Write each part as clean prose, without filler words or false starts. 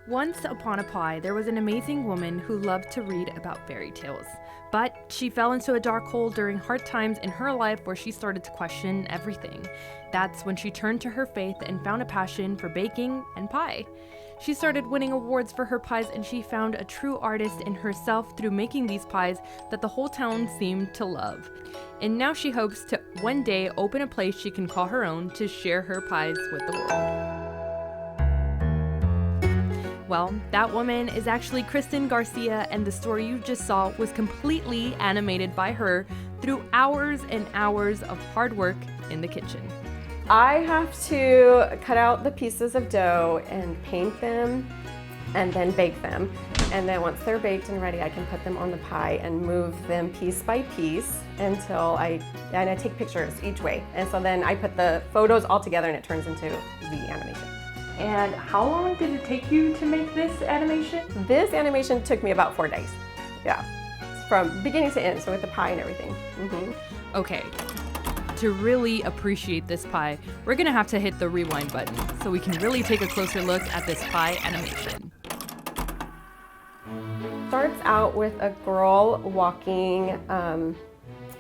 Once upon a pie, there was an amazing woman who loved to read about fairy tales. But she fell into a dark hole during hard times in her life where she started to question everything. That's when she turned to her faith and found a passion for baking and pie. She started winning awards for her pies, and she found a true artist in herself through making these pies that the whole town seemed to love. And now she hopes to one day open a place she can call her own to share her pies with the world. Well, that woman is actually Kristen Garcia, and the story you just saw was completely animated by her through hours and hours of hard work in the kitchen. I have to cut out the pieces of dough and paint them and then bake them. And then once they're baked and ready, I can put them on the pie and move them piece by piece until I take pictures each way. And so then I put the photos all together and it turns into the animation. And how long did it take you to make this animation? This animation took me about 4 days. Yeah, it's from beginning to end, so with the pie and everything. Okay, to really appreciate this pie, we're gonna have to hit the rewind button so we can really take a closer look at this pie animation. Starts out with a girl walking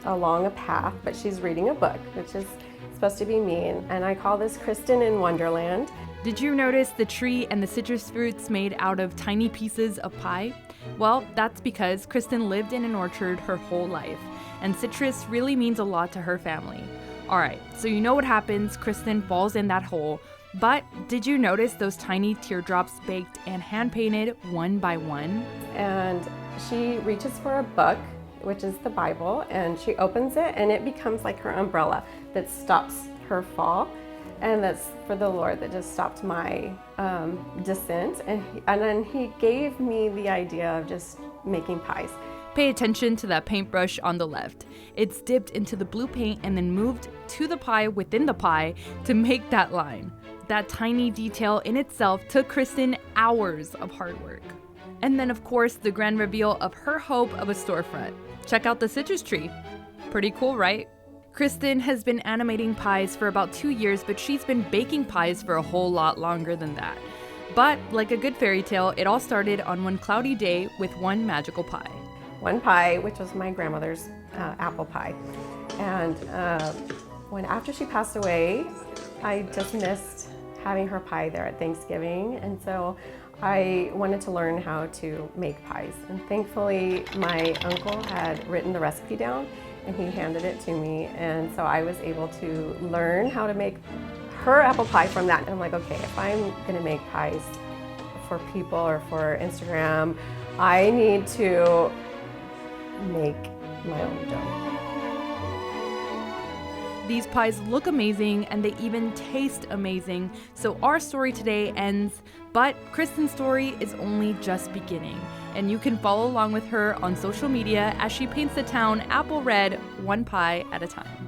along a path, but she's reading a book, which is supposed to be me, and I call this Kristen in Wonderland. Did you notice the tree and the citrus fruits made out of tiny pieces of pie? Well, that's because Kristen lived in an orchard her whole life, and citrus really means a lot to her family. Alright, so you know what happens, Kristen falls in that hole, but did you notice those tiny teardrops baked and hand-painted one by one? And she reaches for a book, which is the Bible, and she opens it, and it becomes like her umbrella that stops her fall. And that's for the Lord that just stopped my descent. And then he gave me the idea of just making pies. Pay attention to that paintbrush on the left. It's dipped into the blue paint and then moved to the pie within the pie to make that line. That tiny detail in itself took Kristen hours of hard work. And then, of course, the grand reveal of her hope of a storefront. Check out the citrus tree. Pretty cool, right? Kristen has been animating pies for about 2 years, but she's been baking pies for a whole lot longer than that. But like a good fairy tale, it all started on one cloudy day with one magical pie. One pie, which was my grandmother's apple pie. And after she passed away, I just missed having her pie there at Thanksgiving. And so I wanted to learn how to make pies. And thankfully, my uncle had written the recipe down and he handed it to me. And so I was able to learn how to make her apple pie from that. And I'm like, okay, if I'm gonna make pies for people or for Instagram, I need to make my own dough. These pies look amazing and they even taste amazing. So our story today ends, but Kristen's story is only just beginning. And you can follow along with her on social media as she paints the town apple red, one pie at a time.